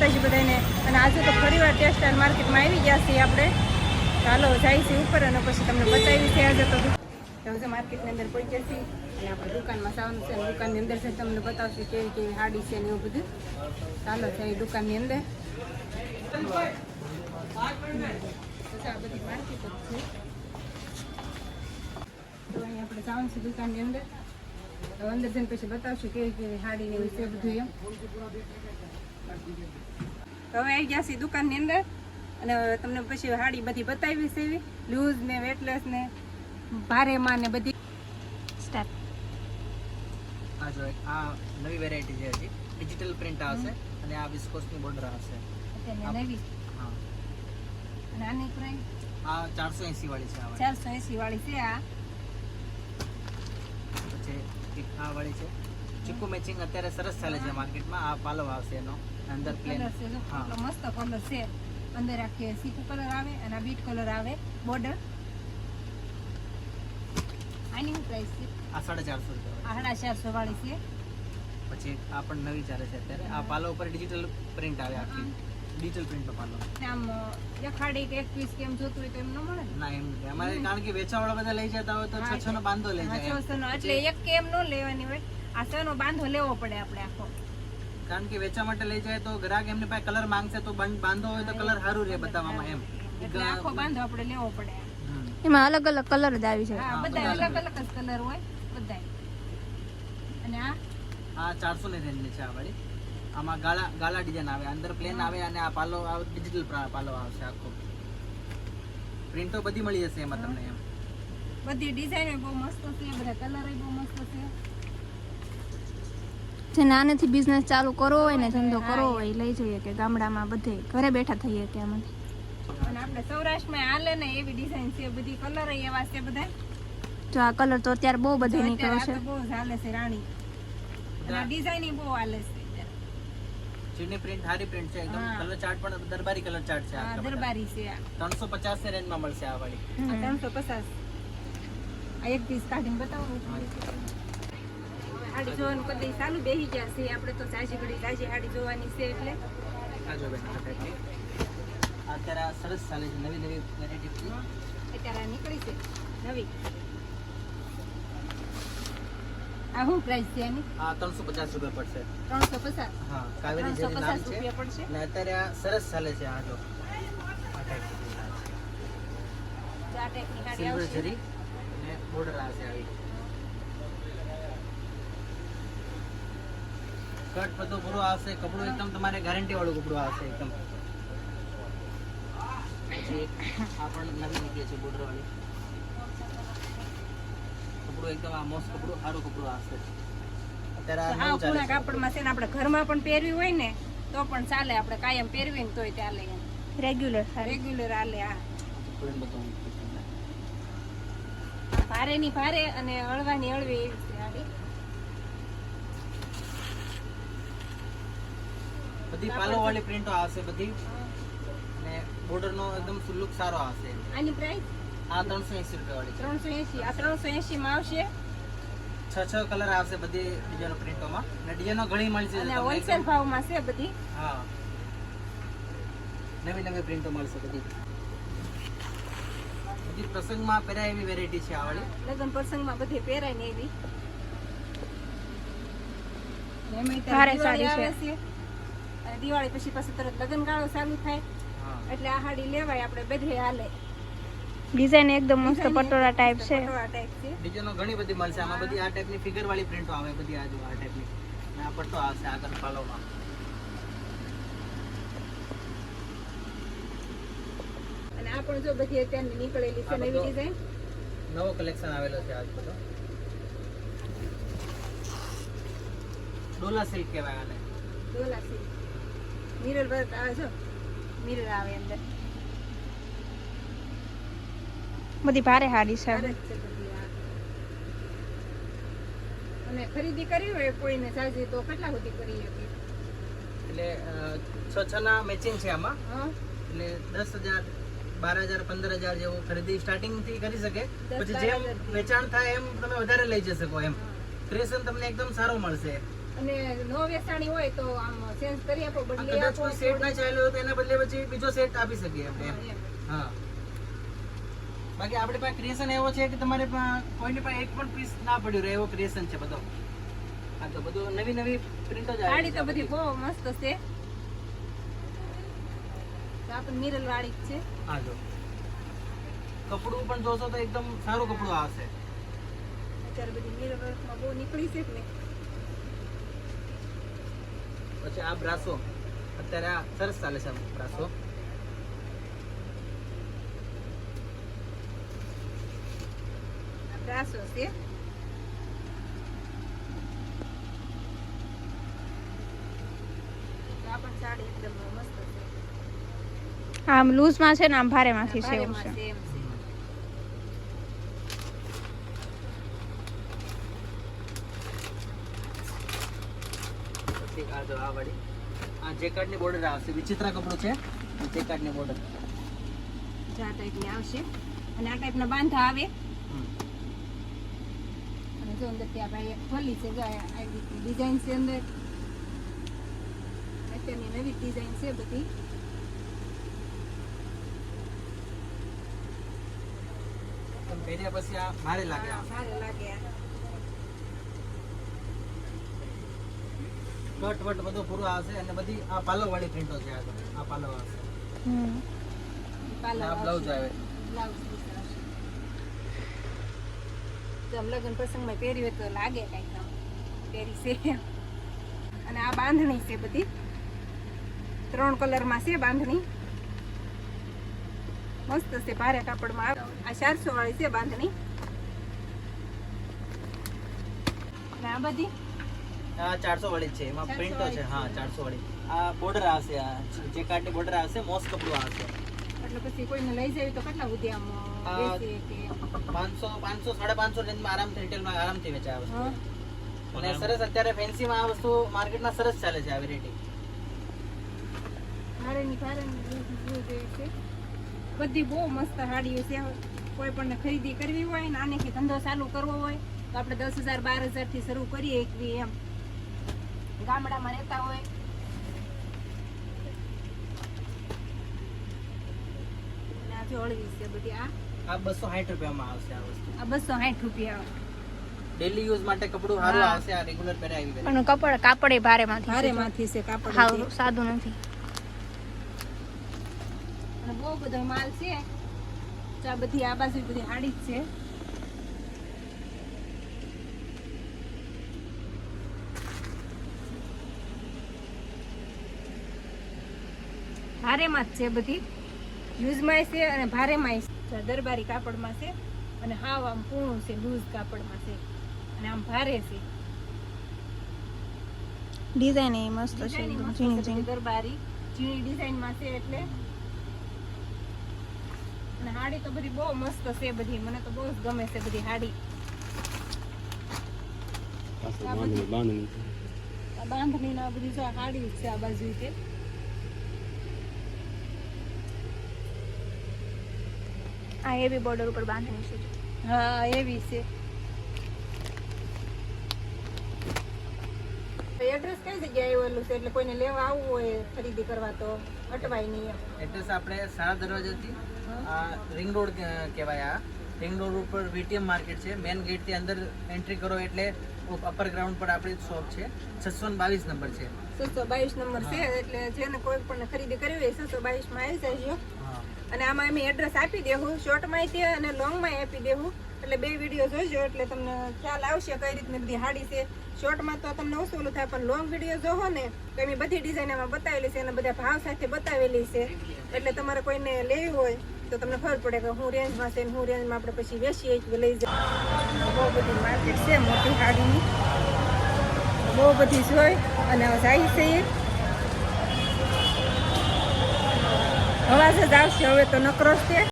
માતાજી બધાને. અને આજે તો ફરીવાર ટેક્સટાઇલ માર્કેટમાં આવી ગયા છીએ આપણે. ચાલો જાય છે ઉપર અને પછી તમને બતાવી છે આજે તો હવે માર્કેટની અંદર પહોંચ્યા છીએ અને આપણે દુકાનમાં જવાનું છે. દુકાનની અંદર છે તમને બતાવશું કેવી કેવી સાડી છે ને એવું બધું. ચાલો જાય દુકાનની અંદર. આ બધી માર્કેટ જ છે. તો અહીં આપણે જવાનું છે દુકાનની અંદર. હવે અંદર જઈને પછી બતાવશું કેવી કેવી સાડી ને એવું છે બધું એમ. હવે આવી ગયા છીએ દુકાનની અંદર અને તમને પછી સાડી બધી બતાવી છે એવી લૂઝ ને વેટલેસ ને ભારેમાં ને બધી સ્ટાર્ટ. આ જો આ નવી વેરાયટી છે હજી ડિજિટલ પ્રિન્ટ આવશે અને આ વિસ્કોસની બોર્ડર આવશે અત્યારે નવી. હા અને આની પ્રાઇસ આ 480 વાળી છે. આ 480 વાળી છે. આ પછી એક આ વાળી છે ચીકુ મેચિંગ અત્યારે સરસ ચાલે છે માર્કેટમાં. આ પાલવ આવશે એનો અંદર પ્લેન. કલર છે જો કેટલો મસ્ત કલર છે. અંદર આખી સીકુ કલર આવે અને આ બીટ કલર આવે બોર્ડર. આની પ્રાઇસ છે આ 450 રૂપિયા. આ 450 વાળી છે. પછી આ પણ નવી ચાલે છે અત્યારે. આ પાલો ઉપર ડિજિટલ પ્રિન્ટ આવે આખી ડિજિટલ પ્રિન્ટનો પાલો. આમ દેખાડી કે એક પીસ કેમ જોતું હોય તો એમ ન મળે ને. ના એમ નથી અમારે કારણ કે વેચાવાળા બધા લઈ જતા હોય તો 600 નો બાંધો લઈ જાય. 600 નો એટલે એક કે એમ ન લેવાની હોય. આ 100 નો બાંધો લેવો પડે આપણે આખો. કારણ કે વેચવા માટે લઈ જાય તો ગ્રાહક એમની પાસે કલર માંગશે તો બાંધો હોય તો કલર સારું રહે બતાવવામાં એમ. એટલે આખો બાંધો આપણે લેવો પડે. એમાં અલગ અલગ કલર જ આવી છે. હા બધા અલગ અલગ જ કલર હોય બધા. અને આ 400 ની રેન્જ ની છે આ વાળી. આમાં ગાલા ડિઝાઇન આવે અંદર પ્લેન આવે અને આ પાલો ડિજિટલ પાલો આવશે આખો. પ્રિન્ટો બધી મળી જશે એમાં તમને એમ. બધી ડિઝાઇન બહુ મસ્ત છે. બધા કલર બહુ મસ્ત છે. જે નાનેથી બિઝનેસ ચાલુ કરવો હોય ને ધંધો કરવો હોય લઈ જઈએ કે ગામડામાં બધે ઘરે બેઠા થઈએ કે આમાંથી. અને આપણે સૌરાષ્ટ્રમાં હાલે ને એવી ડિઝાઇન છે બધી. કલર એવા છે બધા. જો આ કલર તો અત્યારે બહુ બધે નીકળ્યો છે. બહુ ચાલે છે રાણી. અને આ ડિઝાઇન બહુ હાલે છે. ચીની પ્રિન્ટ હારી પ્રિન્ટ છે એકદમ. કલર ચાર્ટ પણ દરબારી કલર ચાર્ટ છે. આ દરબારી છે. આ 350 ની રેન્જ માં મળશે આ વાળી. આ 350. આ એક પીસ કાઢીને બતાવો. સાડી જોવાનું કદી ચાલુ બેસી ગયા છે આપણે તો. જાજી ઘડી જાજી સાડી જોવાની છે એટલે. આ જો બેન આ ટાઈપની અત્યારે આ સરસ ચાલે છે નવી નવી વેરાયટી. અત્યારે નીકળી છે નવી. આ શું પ્રાઇસ છે એની? આ 350 રૂપિયા પડશે. 350. હા કાવેરી જેની નામ 350 છે. રૂપિયા પડશે. અને અત્યારે આ સરસ ચાલે છે. આ જો આ આ ટાઈપની ટાઈપની સાડી સિલ્વર આવશે. જરી અને બોર્ડર આવશે આવી. કટ બધું પૂરું આવશે. કપડું એકદમ તમારે ગેરંટી વાળું કપડું આવશે એકદમ. પછી આ પણ નવી નીકળી છે બોર્ડર વાળી. કપડું એકદમ આ મોસ્ટ કપડું સારું કપડું આવશે. અત્યારે આ આ નવું ચાલે પૂણા છે. કાપડમાં છે ને આપણે ઘરમાં પણ પહેરવી હોય ને તો પણ ચાલે. આપણે કાયમ પહેરવી ને તોય ચાલે. રેગ્યુલર રેગ્યુલર હાલે. આ થોડીને બતાવું તમને. ભારે ની ભારે અને હળવાની હળવી એવી છે સાડી. બધી પાલો વાળી પ્રિન્ટો આવશે બધી. અને બોર્ડર નો એકદમ લુક સારો આવશે. આની પ્રાઇસ આ 380 રૂપિયા વાળી છે. 380. આ 380 માં આવશે. 6 કલર આવશે બધી ડિઝાઇનો પ્રિન્ટોમાં. અને ડિઝાઇનો ઘણી મળશે અને તમને હોલસેલ એકદમ. ભાવમાં છે બધી. હા નવી નવી પ્રિન્ટો મળશે બધી. બધી પ્રસંગમાં પહેરાય એવી વેરાયટી છે આ વાળી. લગ્ન પ્રસંગમાં બધી પહેરાય ને એવી. એમાંય ત્યારે ભારે દિવાળી સાડી આવે છે. અને દિવાળી પછી પાછું તરત લગ્નગાળો ચાલુ થાય હા એટલે આ સાડી લેવાય આપણે બધે હાલે. ડિઝાઇન એકદમ મસ્ત પટોળા ટાઈપ છે. પટોળા ટાઈપ છે. ડિઝાઇનો ઘણી બધી મળશે. આમાં બધી આ ટાઈપની ફિગર વાળી પ્રિન્ટો આવે બધી. આ જો આ ટાઈપની. અને આ પટ્ટો આવશે આગળ પાલોમાં. અને આ પણ જો બધી અત્યારની નીકળેલી છે આ નવી બધો ડિઝાઇન. નવો કલેક્શન આવેલો છે આજ બધો. ડોલા સિલ્ક કહેવાય આને. ડોલા સિલ્ક. મિરર વર્ક આવે જો. મિરર આવે અંદર. બધી ભારે સાડી છે. ભારત છે બધી આ. અને ખરીદી કરવી હોય કોઈને ચાર્જી તો કેટલા સુધી કરી શકે? એટલે 6 ના મેચિંગ છે આમાં. હા એટલે 10,000 12,000 15,000 જેવું ખરીદી સ્ટાર્ટિંગ થી કરી શકે. 10,000 પછી જેમ વેચાણ થાય એમ તમે વધારે લઈ જઈ શકો એમ. ક્રેશન તમને એકદમ સારો મળશે. અને નો વેચાણી હોય તો આમ ચેન્જ કરી આપો, બદલી કદાચ આપો. કોઈ સેટ ના ચાલ્યો હોય તો એના બદલે પછી બીજો સેટ આપી શકીએ આપણે એમ. એમ. હા, બાકી આપણી પાસે ક્રિએશન એવો છે કે તમારે કોઈની પાસે એક પણ પીસ ના પડ્યું રહે એવો ક્રિએશન છે બધો. હા, તો બધું નવી નવી પ્રિન્ટો જ આવે સાડી તો બધી બહુ મસ્ત છે. તો આપણે મિરર વાળી જ છે. હા, જો કપડું પણ જોશો તો એકદમ સારું કપડું આવશે. અત્યારે બધી મિરર વર્કમાં બહુ નીકળી છે ને. પછી આ બ્રાસો અત્યારે આ સરસ ચાલે છે. આ બ્રાસો આ બ્રાસો છે. તો આ પણ સાડી એકદમ મસ્ત છે. આમ લૂઝમાં છે ને આમ ભારેમાંથી છે એવું ભારેમાં છે. છે એમ છે. પછી આ જો આ વાળી આ જેકાર્ડની બોર્ડર આવશે. વિચિત્ર કપડું છે. જેકાર્ડની બોર્ડર આ ટાઈપની આવશે અને આ ટાઈપના બાંધા આવે. અને જો અંદર ત્યાં ભાઈ એક ખોલી છે. જો આ ડિઝાઇન છે અંદર. અત્યારની નવી ડિઝાઇન છે બધી. પહેર્યા પછી આ ભારે લાગે. હા, સારું લાગે આ. કટ વટ બધું પૂરું આવશે અને બધી આ પાલવ વાળી પ્રિન્ટો છે. આ પાલવ આવશે. હમ. પાલવ આ બ્લાઉઝ આવે. બ્લાઉઝ પીસ આવશે. જો આમ લગ્ન પ્રસંગમાં પહેર્યું હોય તો લાગે કાંઈક આમ પહેરી છે. અને આ બાંધણી છે બધી 3 કલરમાં છે બાંધણી. મસ્ત છે, ભારે કાપડમાં આવે. આ 400 વાળી છે બાંધણી. અને આ બધી આ 400 વાળી જ છે. એમાં 400 પ્રિન્ટો છે. હા, 400 વાળી. આ બોર્ડર આવશે. આ જેકાર્ડની બોર્ડર આવશે. મોસ્ટ કપડું આવશે. એટલે પછી કોઈને લઈ જાય તો કેટલા સુધી આમ વેચે કે 500 550 રેન્જમાં આરામથી રિટેલમાં આરામથી વેચાય આ વસ્તુ. હા. અને સરસ અત્યારે ફેન્સીમાં આ વસ્તુ માર્કેટમાં સરસ ચાલે છે આ વેરાયટી. ભારેની છે. બધી બહુ મસ્ત સાડીઓ છે. કોઈ પણ ખરીદી કરવી હોય ને આનેથી ધંધો ચાલુ કરવો હોય તો આપણે 10,000 12,000 થી શરૂ કરીએ એકવી એમ. ગામડામાં રહેતા હોય અને આ જો હળવી છે બધી. આ 260 રૂપિયામાં આવશે આ વસ્તુ. આ 260 રૂપિયા. ડેલી યુઝ માટે કપડું સારું હા. આવશે. આ રેગ્યુલર પહેરે આવી વેરાયટી. પણ કાપડ ભારેમાંથી છે. ભારેમાંથી છે કાપડ. હાવ સાદું નથી. અને બહુ બધો માલ છે. તો આ બધી આ બાજુ બધી સાડી જ છે. ભારેમાં જ છે બધી. યુઝમાં છે અને ભારેમાં છે. દરબારી કાપડમાં છે અને હાવ આમ પૂર્ણ છે. લૂઝ કાપડમાં છે અને આમ ભારે છે. ડિઝાઇન એ મસ્ત છે. ડિઝાઇન એકદમ મસ્ત ઝીણી છે ઝીણી. બધી દરબારી ઝીણી ડિઝાઇનમાં છે એટલે. અને સાડી તો બધી બહુ મસ્ત છે બધી. મને તો બહુ જ ગમે છે બધી સાડી. આ બાંધણી ના બધી જો આ સાડી છે આ બાજુ છે. આ હેવી બોર્ડર ઉપર બાંધણી છે. હા, એવી છે. એડ્રેસ કઈ જગ્યાએ આવેલું છે એટલે કોઈને લેવા આવવું હોય ખરીદી કરવા તો અટવાય નહીં એમ. એડ્રેસ આપણે સારા દરવાજાથી આ રિંગ રોડ કહેવાય. આ રિંગ રોડ ઉપર વીટીએમ માર્કેટ છે. મેન ગેટથી અંદર એન્ટ્રી કરો એટલે અપર ગ્રાઉન્ડ પર આપણી શોપ છે. 622 નંબર છે. 622 નંબર છે. એટલે જેને કોઈ પણ ખરીદી કરવી હોય 622 માં આવી જજો. અને આમાં અમે એડ્રેસ આપી દેવું. શોર્ટમાં તે અને લોંગમાં આપી દેવું. એટલે 2 વિડીયો જોઈજો એટલે તમને ખ્યાલ આવશે કઈ રીતની બધી સાડી છે. શોર્ટમાં તો તમને ઓછું ઓલું થાય પણ લોંગ વિડીયો જોવો ને તો એમ બધી ડિઝાઇન એમાં બતાવેલી છે અને બધા ભાવ સાથે બતાવેલી છે. એટલે તમારે કોઈને લેવી હોય તો તમને ખબર પડે કે હું રેન્જમાં છે ને હું રેન્જમાં આપણે પછી વેચીએ કે લઈ જાય. બહુ બધી માર્કેટ છે મોટી સાડીની. બહુ બધી જોઈ અને જાય છે. અવાજ જ આવશે હવે તો નકરો છે.